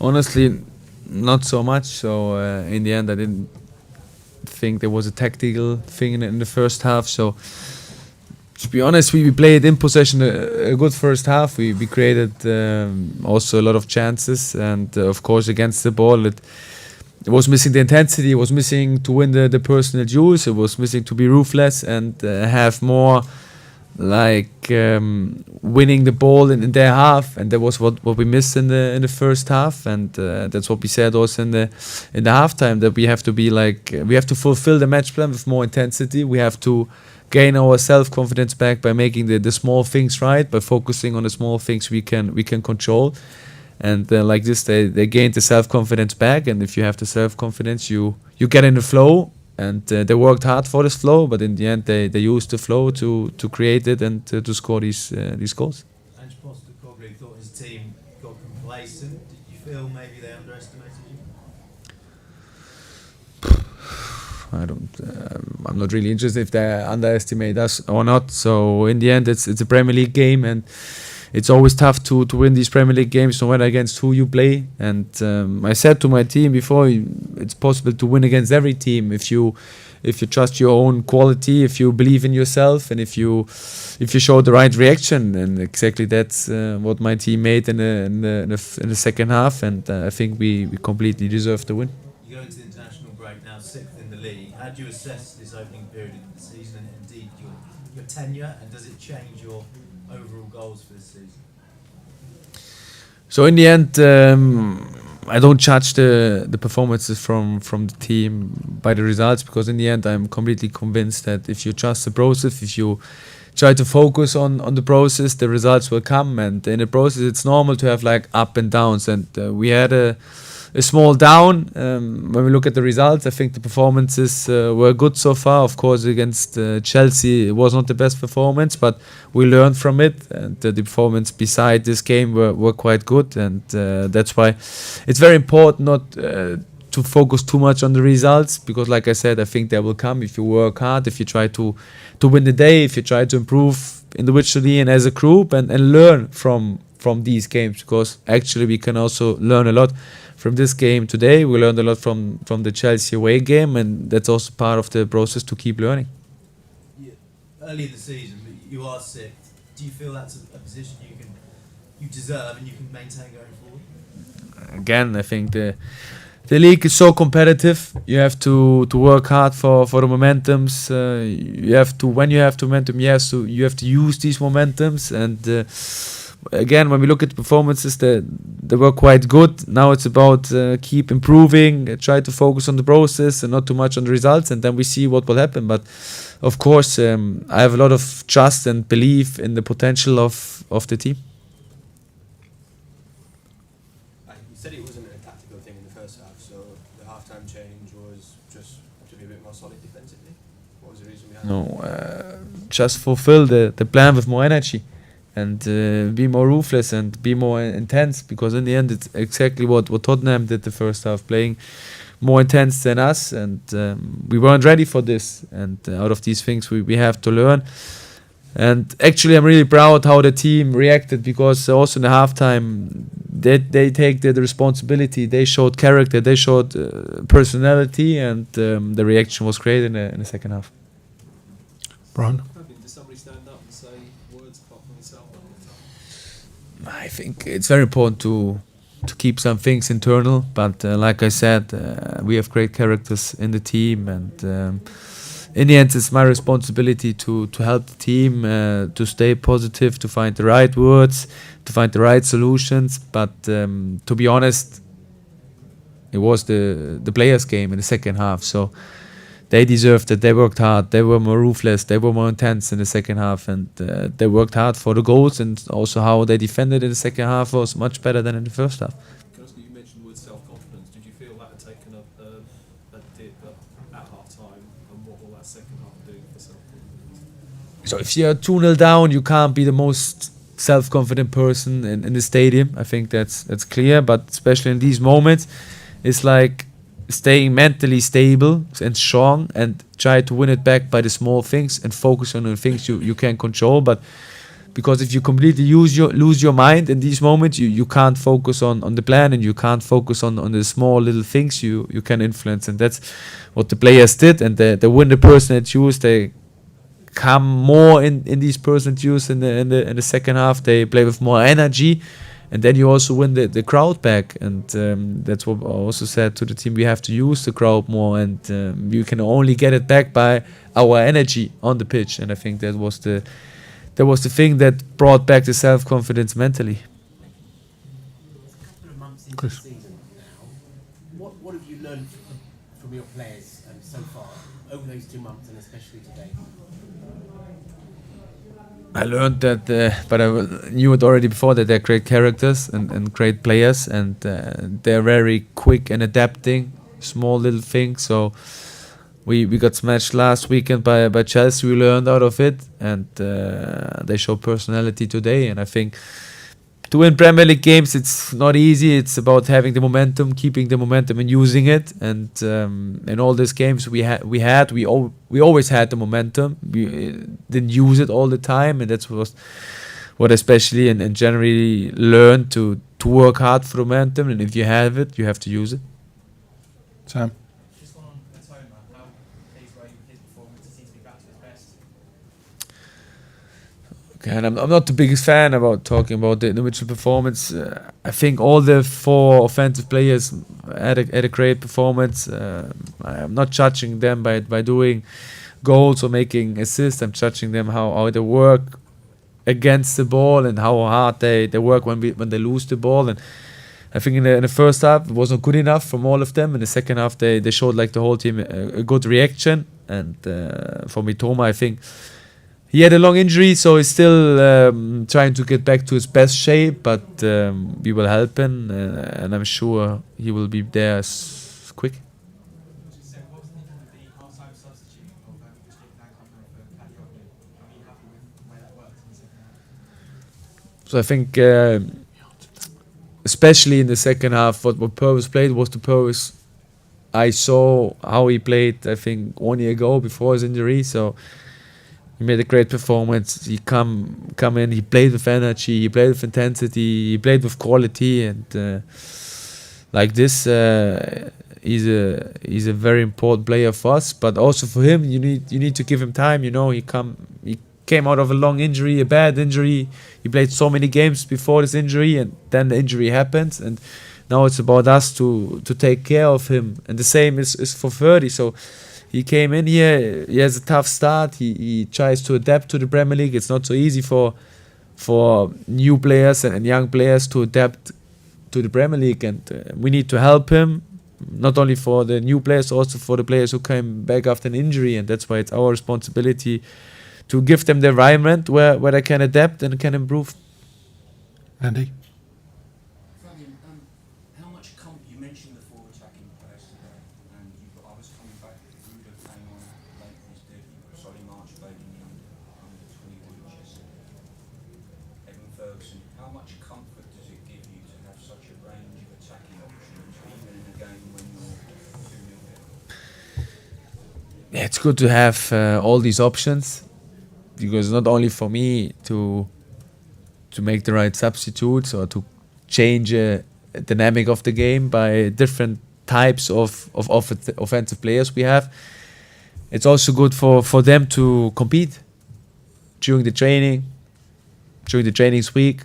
Honestly, not so much. So in the end, I didn't think there was a tactical thing in the first half. So to be honest, we played in possession a good first half. We created also a lot of chances, and of course against the ball, it was missing the intensity. It was missing to win the personal duels. It was missing to be ruthless and have more like winning the ball in their half, and that was what we missed in the first half, and that's what we said also in the halftime, that we have to be like, we have to fulfill the match plan with more intensity. We have to gain our self-confidence back by making the small things right, by focusing on the small things we can control, and like this they gained the self-confidence back. And if you have the self-confidence, you get in the flow. And they worked hard for this flow, but in the end they used the flow to create it and to score these goals. Ange Postecoglou thought his team got complacent. Did you feel maybe they underestimated you? I don't. I'm not really interested if they underestimate us or not. So in the end, it's a Premier League game, and it's always tough to win these Premier League games, no matter against who you play. And I said to my team before, it's possible to win against every team if you trust your own quality, if you believe in yourself, and if you show the right reaction. And exactly that's what my team made in the second half. And I think we completely deserved the win. You go into the international break now, 6th in the league. How do you assess this opening period of the season, and indeed your tenure, and does it change your overall goals for this season? So in the end, I don't judge the performances from the team by the results, because in the end I'm completely convinced that if you trust the process, if you try to focus on the process, the results will come. And in the process, it's normal to have like up and downs, and we had a small down. When we look at the results, I think the performances were good so far. Of course, against Chelsea, it was not the best performance, but we learned from it, and the performance beside this game were quite good. And that's why it's very important not to focus too much on the results, because like I said, I think they will come if you work hard, if you try to win the day, if you try to improve individually and as a group, and learn from these games, because actually we can also learn a lot from this game today. We learned a lot from the Chelsea away game, and that's also part of the process to keep learning. Early in the season, you are sixth. Do you feel that's a position you deserve and you can maintain going forward? Again, I think the league is so competitive. You have to work hard for the momentums. You have to, when you have momentum, you have to use these momentums. And again, when we look at the performances, they were quite good. Now it's about keep improving, try to focus on the process and not too much on the results, and then we see what will happen. But of course, I have a lot of trust and belief in the potential of the team. You said it wasn't a tactical thing in the first half, so the halftime change was just to be a bit more solid defensively. What was the reason behind No, just fulfill the plan with more energy, and be more ruthless and be more intense, because in the end it's exactly what Tottenham did the first half, playing more intense than us, and we weren't ready for this. And out of these things we have to learn. And actually I'm really proud how the team reacted, because also in the halftime they take the responsibility, they showed character, they showed personality, and the reaction was great in the second half. Brian? Did somebody stand up and say words apart from yourself? I think it's very important to keep some things internal, but like I said, we have great characters in the team, and in the end it's my responsibility to help the team to stay positive, to find the right words, to find the right solutions. But to be honest, it was the players' game in the second half, so they deserved it. They worked hard. They were more ruthless. They were more intense in the second half, and they worked hard for the goals. And also how they defended in the second half was much better than in the first half. You mentioned the word self-confidence. Did you feel that had taken a dip at half-time, and what will that second half do for self-confidence? So if you're 2-0 down, you can't be the most self-confident person in the stadium. I think that's clear. But especially in these moments, it's like staying mentally stable and strong, and try to win it back by the small things and focus on the things you can control. But because if you completely lose your mind in these moments, you can't focus on the plan, and you can't focus on the small little things you can influence. And that's what the players did. And they win the personal duels. They come more in these personal duels in the second half. They play with more energy, and then you also win the crowd back. And that's what I also said to the team: we have to use the crowd more, and you can only get it back by our energy on the pitch. And I think that was the thing that brought back the self-confidence mentally. A couple of months into Chris. the season now, what have you learned from your players so far over those 2 months, and especially today? I learned that, but I knew it already before, that they're great characters and great players, and they're very quick and adapting small little things. So we got smashed last weekend by Chelsea. We learned out of it, and they show personality today. And I think to win Premier League games, it's not easy. It's about having the momentum, keeping the momentum, and using it. And in all these games we always had the momentum. We didn't use it all the time, and that's what especially and generally learned to work hard for the momentum. And if you have it, you have to use it. Sam. Just one on Tottenham. How pleased were you with his performance? He seems to be back to his best. Okay, and I'm not the biggest fan about talking about the individual performance. I think all the 4 offensive players had a great performance. I'm not judging them by doing goals or making assists. I'm judging them how they work against the ball and how hard they work when they lose the ball. And I think in the first half it wasn't good enough from all of them. In the second half they showed, like the whole team, a good reaction. And for Mitoma, I think he had a long injury, so he's still trying to get back to his best shape, but we will help him, and I'm sure he will be there quick. Just say, what was the thinking with the half-time substitute of Christian coming on for Postecoglou? Are you happy with the way that worked in the second half? So I think, especially in the second half, what Purvis played was the Purvis I saw how he played, I think, 1 year ago before his injury. So he made a great performance. He come in. He played with energy. He played with intensity. He played with quality, and like this, he's a very important player for us. But also for him, you need to give him time. You know, he came out of a long injury, a bad injury. He played so many games before this injury, and then the injury happens. And now it's about us to take care of him. And the same is for Ferdy. So he came in here. He has a tough start. He tries to adapt to the Premier League. It's not so easy for new players and young players to adapt to the Premier League, and we need to help him. Not only for the new players, also for the players who came back after an injury, and that's why it's our responsibility to give them the environment where they can adapt and can improve. Andy. Fabian, how much you mentioned the forward attacking players today, and I was coming back, Rudo came on late in his debut, Solly March played in the under 21 yesterday. Evan Ferguson, how much comfort does it give you to have such a range of attacking options, even in a game when you're 2-0 down? Yeah, it's good to have all these options, because not only for me to make the right substitutes or to change a dynamic of the game by different types of offensive players we have. It's also good for them to compete during the trainings week.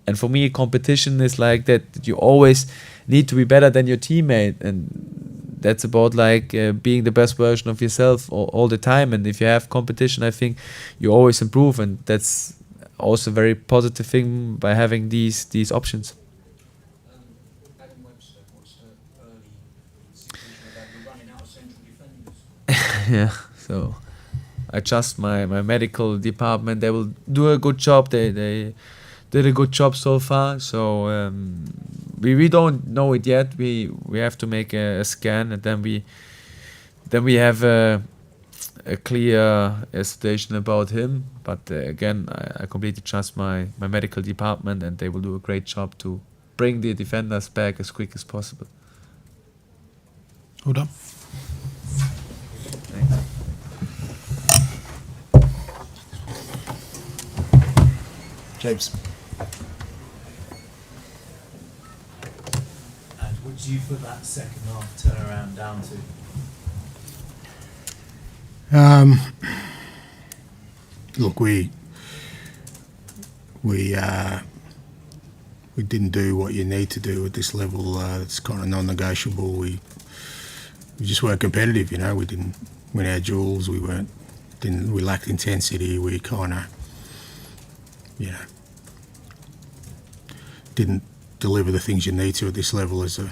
And for me, competition is like that. You always need to be better than your teammate, and that's about like being the best version of yourself all the time. And if you have competition, I think you always improve, and that's also a very positive thing by having these options. Adam Webster, what's the early situation about you running out of central defenders? Yeah, so I trust my medical department. They will do a good job. They did a good job so far. So we don't know it yet. We have to make a scan, and then we have a clear situation about him. But again, I completely trust my medical department, and they will do a great job to bring the defenders back as quick as possible. All done. Thanks. Keeps. And what do you put that second half turnaround down to? Look, we didn't do what you need to do at this level. It's kind of non-negotiable. We just weren't competitive. You know, we didn't win our duels. We lacked intensity. We kind of, you know, didn't deliver the things you need to at this level as the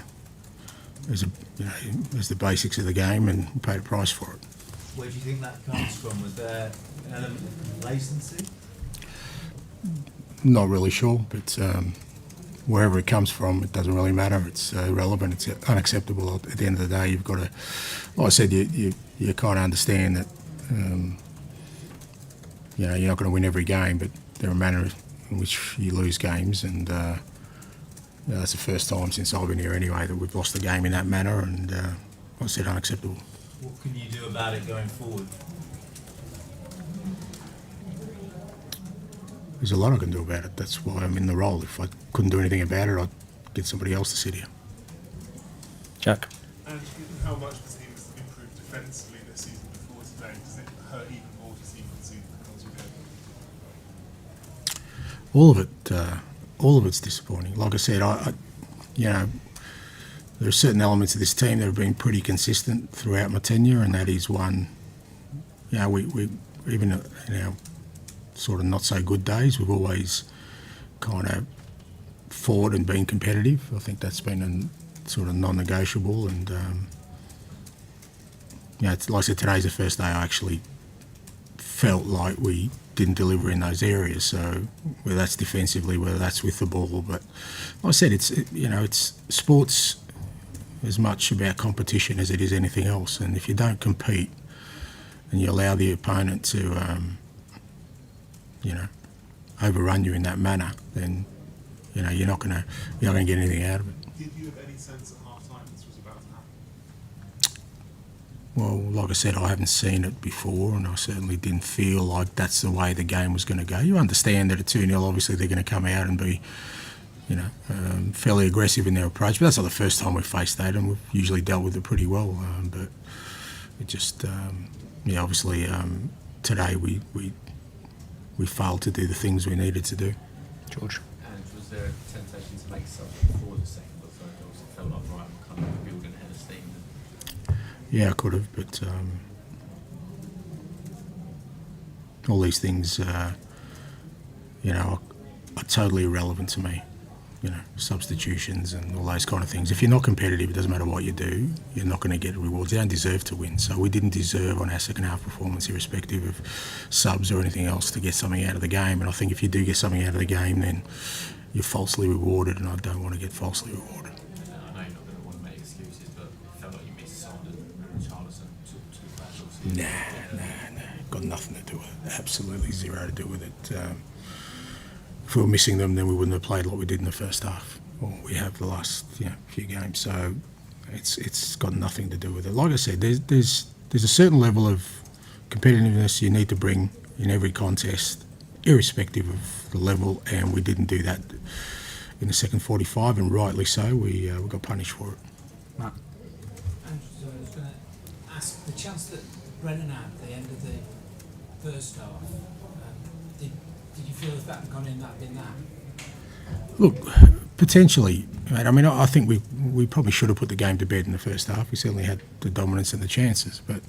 basics of the game, and we paid a price for it. Where do you think that comes from? Was there an element of complacency? Not really sure, but wherever it comes from, it doesn't really matter. It's irrelevant. It's unacceptable. At the end of the day, you've got to, like I said, you kind of understand that, you know, you're not going to win every game, but there are manners in which you lose games, and you know, that's the first time since I've been here anyway that we've lost the game in that manner, and like I said, unacceptable. What can you do about it going forward? There's a lot I can do about it. That's why I'm in the role. If I couldn't do anything about it, I'd get somebody else to sit here. Jack. And given how much the team's improved defensively this season before today, does it hurt even more to see concede the goals you get? All of it's disappointing. Like I said, I you know, there are certain elements of this team that have been pretty consistent throughout my tenure, and that is one. You know, we even in our sort of not so good days, we've always kind of fought and been competitive. I think that's been a sort of non-negotiable, and you know, it's, like I said, today's the first day I actually felt like we didn't deliver in those areas. So whether that's defensively, whether that's with the ball, but like I said, you know, it's sports as much about competition as it is anything else. And if you don't compete and you allow the opponent to, you know, overrun you in that manner, then you know you're not going to get anything out of it. Did you have any sense at half time this was about to happen? Well, like I said, I haven't seen it before, and I certainly didn't feel like that's the way the game was going to go. You understand that at 2-0, obviously they're going to come out and be, you know, fairly aggressive in their approach. But that's not the first time we've faced that, and we've usually dealt with it pretty well. But it just, yeah, obviously today we failed to do the things we needed to do. George. And was there a temptation to make subs before the second or third goals? It felt like Brighton kind of building ahead of steam. Yeah, I could have, but all these things, you know, are totally irrelevant to me. You know, substitutions and all those kind of things. If you're not competitive, it doesn't matter what you do, you're not going to get rewards. You don't deserve to win. So we didn't deserve on our second half performance, irrespective of subs or anything else, to get something out of the game. And I think if you do get something out of the game, then you're falsely rewarded, and I don't want to get falsely rewarded. I know you're not going to want to make excuses, but it felt like you missed Son and Richarlison took two battles. Nah. Got nothing to do with it. Absolutely zero to do with it. If we were missing them, then we wouldn't have played like we did in the first half, or we have the last few games. So it's got nothing to do with it. Like I said, there's a certain level of competitiveness you need to bring in every contest, irrespective of the level, and we didn't do that in the second 45, and rightly so. We got punished for it. Matt. I was going to ask, the chance that Brennan had at the end of the first half, did you feel if that had gone in, that had been that? Look, potentially, mate. I mean, I think we probably should have put the game to bed in the first half. We certainly had the dominance and the chances, but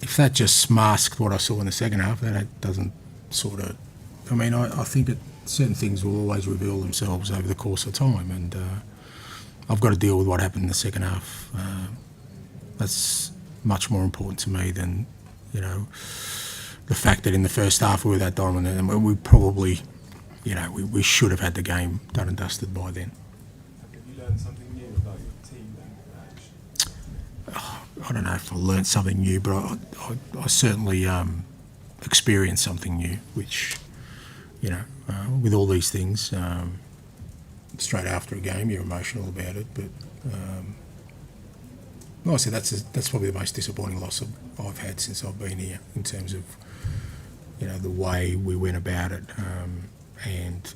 if that just masked what I saw in the second half, then it doesn't sort of. I mean, I think that certain things will always reveal themselves over the course of time, and I've got to deal with what happened in the second half. That's much more important to me than, you know, the fact that in the first half we were that dominant, and we probably, you know, we should have had the game done and dusted by then. Have you learned something new about your team then? I don't know if I learned something new, but I certainly experienced something new, which, you know, with all these things, straight after a game you're emotional about it, but like I said, that's probably the most disappointing loss I've had since I've been here, in terms of the way we went about it, and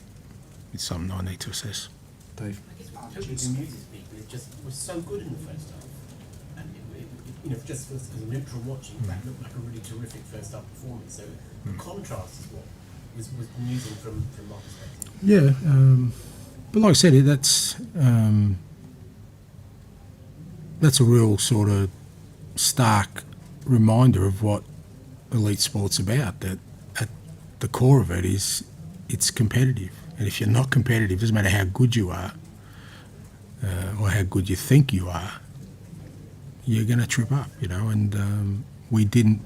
it's something I need to assess. Dave. I guess what totally amuses people, it just was so good in the first half. And just as a neutral watching, that looked like a really terrific first half performance. So the contrast is what was amusing from my perspective. Yeah, but like I said, that's a real sort of stark reminder of what elite sport's about. That at the core of it is it's competitive, and if you're not competitive, doesn't matter how good you are or how good you think you are, you're going to trip up, And we didn't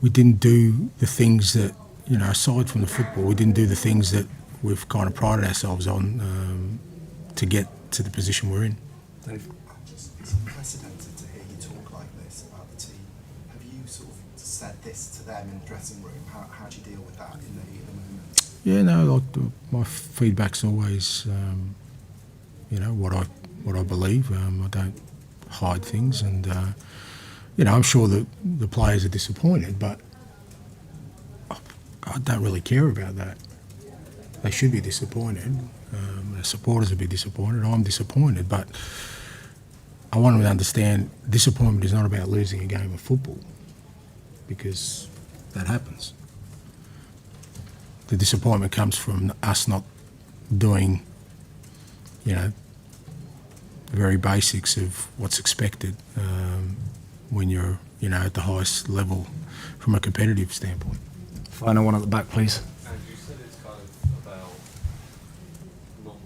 do the things that aside from the football, we didn't do the things that we've kind of prided ourselves on to get to the position we're in. Dave. It's unprecedented to hear you talk like this about the team. Have you sort of said this to them in the dressing room? How do you deal with that in the heat of the moment? Yeah, no, my feedback's always, what I believe. I don't hide things, and I'm sure that the players are disappointed, but I don't really care about that. They should be disappointed. The supporters will be disappointed. I'm disappointed, but I want them to understand disappointment is not about losing a game of football, because that happens. The disappointment comes from us not doing, the very basics of what's expected when you're, at the highest level from a competitive standpoint. Final one at the back, please. And you said it's kind of about not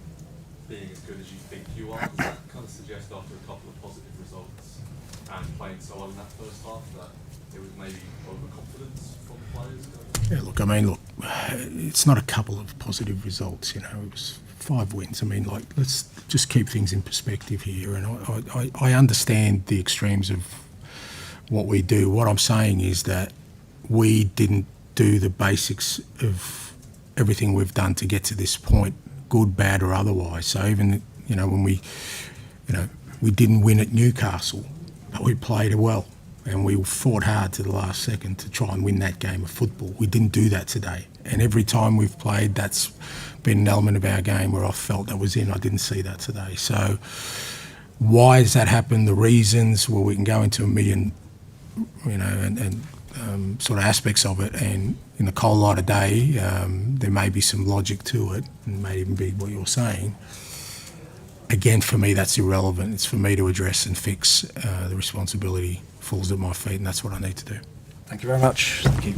being as good as you think you are. Does that kind of suggest after a couple of positive results and playing so well in that first half that it was maybe overconfidence from the players? Yeah, it's not a couple of positive results, it was 5 wins. Let's just keep things in perspective here. And I understand the extremes of what we do. What I'm saying is that we didn't do the basics of everything we've done to get to this point, good, bad or otherwise. So even, when we didn't win at Newcastle, but we played well and we fought hard to the last second to try and win that game of football. We didn't do that today. And every time we've played, that's been an element of our game where I felt that was in. I didn't see that today. So why does that happen? The reasons, well, we can go into a million, sort of aspects of it, and in the cold light of day, there may be some logic to it, and may even be what you're saying. Again, for me, that's irrelevant. It's for me to address and fix. The responsibility falls at my feet, and that's what I need to do. Thank you very much. Thank you.